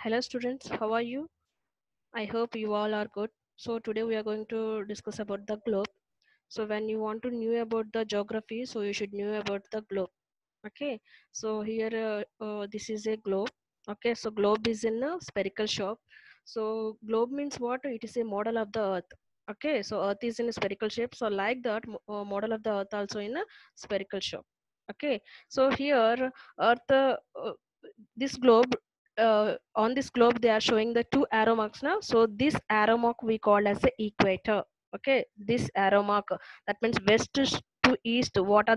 Hello students, how are you? I hope you all are good. So today we are going to discuss about the globe. So when you want to know about the geography, so you should know about the globe. Okay. So here this is a globe. Okay. So globe is in a spherical shape. So globe means what? It is a model of the earth. Okay. So earth is in a spherical shape. So like that model of the earth also in a spherical shape. Okay. So here earth this globe on this globe they are showing the two arrow marks now. So this arrow mark we call as the equator. Okay, this arrow mark, that means west to east, what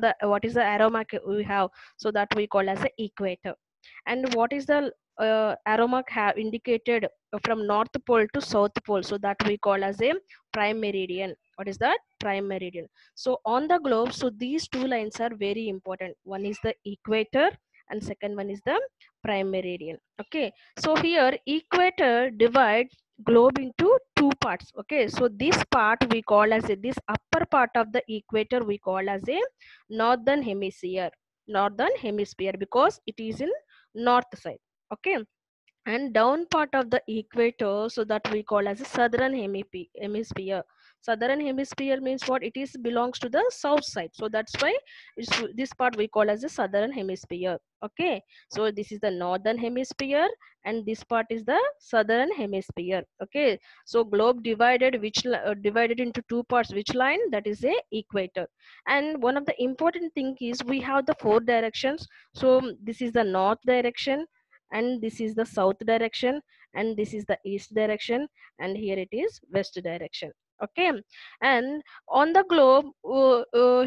is the arrow mark we have, so that we call as the equator. And what is the arrow mark have indicated from north pole to south pole, so that we call as a prime meridian. What is that? Prime meridian. So on the globe, so these two lines are very important. One is the equator and second one is the prime meridian. Okay, so here equator divide globe into two parts. Okay, so this part we call as this upper part of the equator we call as a northern hemisphere. Northern hemisphere because it is in north side. Okay, and down part of the equator, so that we call as a southern hemisphere. Southern hemisphere means what? It is belongs to the south side, so that's why this part we call as the southern hemisphere. Okay, so this is the northern hemisphere and this part is the southern hemisphere. Okay, so globe divided divided into two parts, which line? That is a equator. And one of the important thing is we have the four directions. So this is the north direction, and this is the south direction, and this is the east direction, and here it is west direction. Okay, and on the globe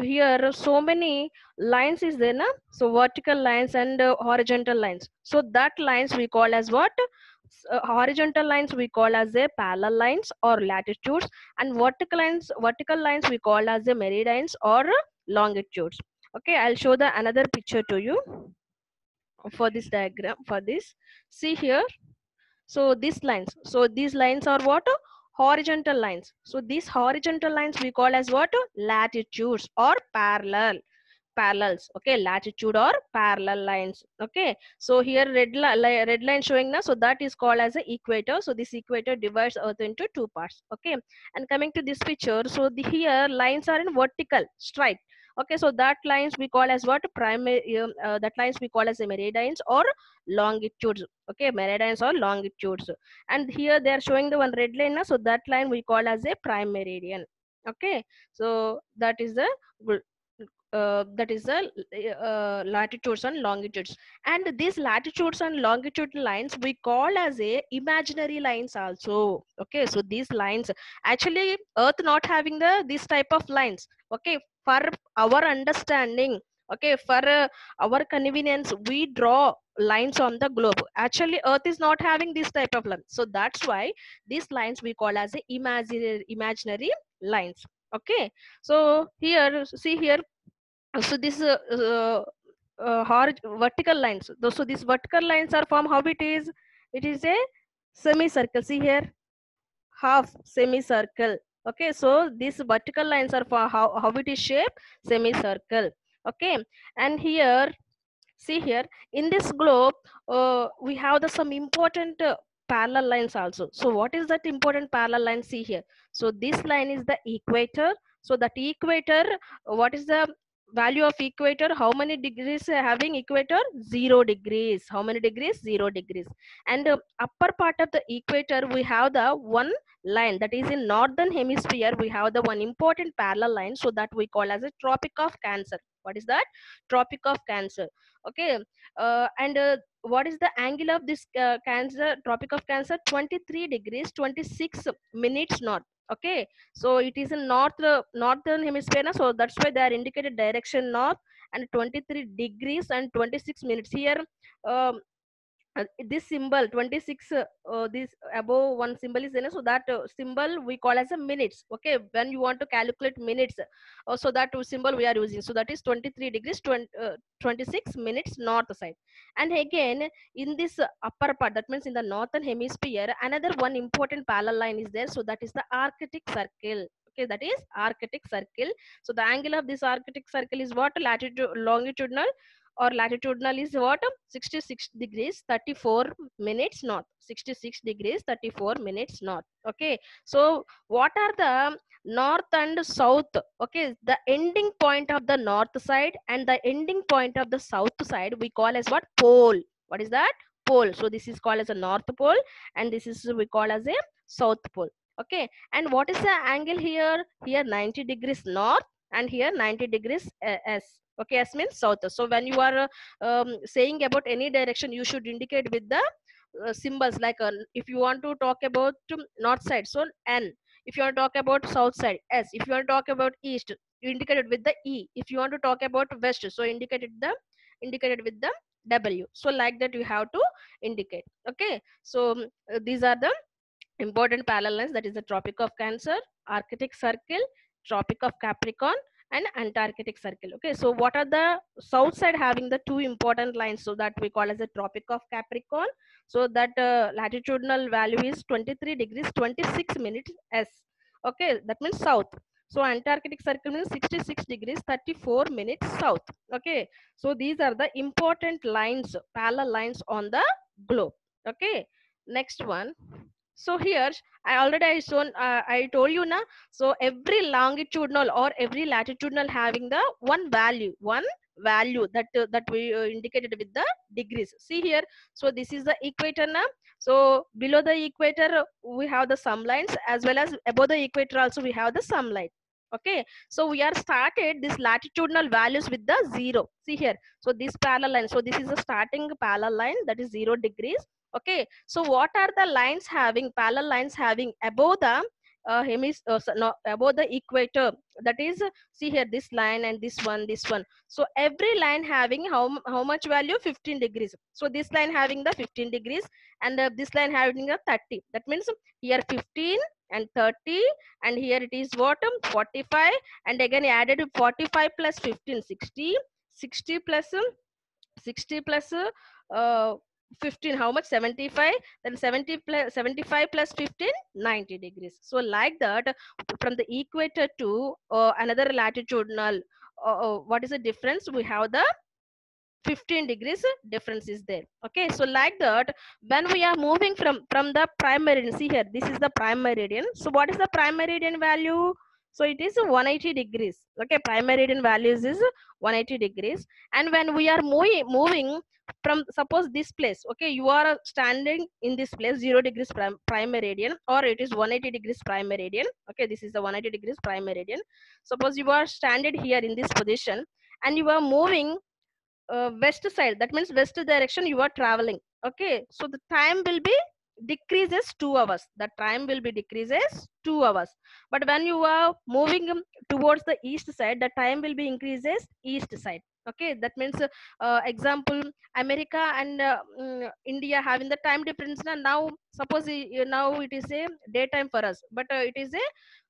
here so many lines is there na? So vertical lines and horizontal lines, so that lines we call as what? Horizontal lines we call as a parallel lines or latitudes, and vertical lines we call as the meridians or longitudes. Okay, I'll show the another picture to you for this diagram. For this, see here, so these lines are what? Horizontal lines. So these horizontal lines we call as what? Latitudes or parallels. Okay, latitude or parallel lines. Okay, so here red line showing now, so that is called as the equator. So this equator divides earth into two parts. Okay, and coming to this picture, so the here lines are in vertical straight. Okay, so that lines we call as what? Primary that lines we call as the meridians or longitudes. Okay, meridians or longitudes. And here they are showing the one red line now, so that line we call as a prime meridian. Okay, so that is the latitudes and longitudes. And these latitudes and longitude lines we call as a imaginary lines also. Okay, so these lines, actually earth not having the this type of lines. Okay, for our understanding, okay, for our convenience we draw lines on the globe. Actually earth is not having this type of line, so that's why these lines we call as a imaginary lines. Okay, so here see here, so this vertical lines, so these vertical lines are formed how it is a semicircle. See here, half semicircle. Okay, so these vertical lines are for how it is shaped, semicircle. Okay, and here see here in this globe we have the some important parallel lines also. So what is that important parallel line? See here, so this line is the equator. So that equator, what is the value of equator? How many degrees having equator? 0 degrees. How many degrees? 0 degrees. And upper part of the equator we have the one line, that is in northern hemisphere we have the one important parallel line, so that we call as a tropic of cancer. What is that? Tropic of cancer. Okay, and what is the angle of this cancer, tropic of cancer? 23 degrees 26 minutes north. Okay, so it is in northern hemisphere na, so that's why they are indicated direction north, and 23 degrees and 26 minutes here. um, this symbol 26, this above one symbol is there, so that symbol we call as a minutes. Okay, when you want to calculate minutes, so that symbol we are using, so that is 23 degrees 26 minutes north side. And again in this upper part, that means in the northern hemisphere, another one important parallel line is there, so that is the arctic circle. Okay, that is arctic circle. So the angle of this arctic circle is what? Latitude longitudinal or latitudinal is what? 66 degrees 34 minutes north. 66 degrees 34 minutes north. Okay, so what are the north and south? Okay, the ending point of the north side and the ending point of the south side we call as what? Pole. What is that? Pole. So this is called as a north pole, and this is we call as a south pole. Okay, and what is the angle here? Here 90 degrees north, and here 90 degrees s. Okay, s means south. So when you are saying about any direction, you should indicate with the symbols, like if you want to talk about north side, so n. If you want to talk about south side, s. If you want to talk about east, you indicate it with the e. If you want to talk about west, so indicated with the w. So like that you have to indicate. Okay, so these are the important parallel lines, that is the Tropic of Cancer, Arctic Circle, Tropic of Capricorn, and Antarctic Circle. Okay, so what are the south side having the two important lines, so that we call as the Tropic of Capricorn. So that latitudinal value is 23 degrees 26 minutes s. Okay, that means south. So Antarctic Circle means 66 degrees 34 minutes south. Okay, so these are the important lines, parallel lines on the globe. Okay, next one. So here I shown, I told you na. So every longitudinal or every latitudinal having the one value that that we indicated with the degrees. See here, so this is the equator na. So below the equator we have the sum lines, as well as above the equator also we have the sum line. Okay, so we are started this latitudinal values with the 0. See here, so this parallel line, so this is the starting parallel line, that is 0 degrees. Okay, so what are the lines having, parallel lines having above the no, above the equator? That is, see here, this line and this one. So every line having how much value? 15 degrees. So this line having the 15 degrees, and this line having the 30. That means here 15 and 30, and here it is what? 45, and again added 45 plus 15, 60. 60 plus 60 plus uh, 15, how much? 75. Then 70 plus 75 plus 15, 90 degrees. So like that, from the equator to another latitudinal, what is the difference? We have the 15 degrees difference is there. Okay, so like that, when we are moving from the prime meridian, see here, this is the prime meridian. So what is the prime meridian value? So it is 180 degrees. Okay, prime meridian values is 180 degrees. And when we are moving from, suppose this place, okay, you are standing in this place, 0 degrees prime meridian, or it is 180 degrees prime meridian. Okay, this is the 180 degrees prime meridian. Suppose you are standing here in this position, and you are moving west side, that means west direction you are traveling. Okay, so the time will be decreases 2 hours, the time will be decreases 2 hours. But when you are moving towards the east side, the time will be increases east side. Okay, that means example, America and India having the time difference now. Suppose now it is a daytime for us, but it is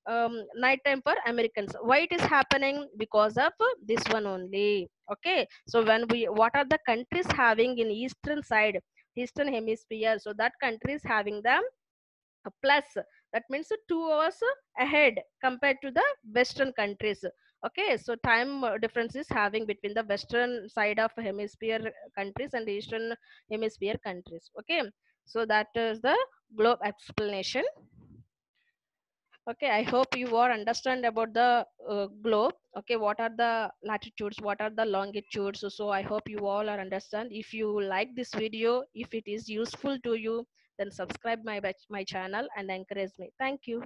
a night time for Americans. Why it is happening? Because of this one only. Okay, so when we, what are the countries having in eastern side, eastern hemisphere? So that country is having the plus, that means 2 hours ahead compared to the western countries. Okay, so time difference is having between the western side of hemisphere countries and eastern hemisphere countries. Okay, so that is the globe explanation. Okay, I hope you all understand about the globe. Okay, what are the latitudes, what are the longitudes? So I hope you all are understand. If you like this video, if it is useful to you, then subscribe my channel and encourage me. Thank you.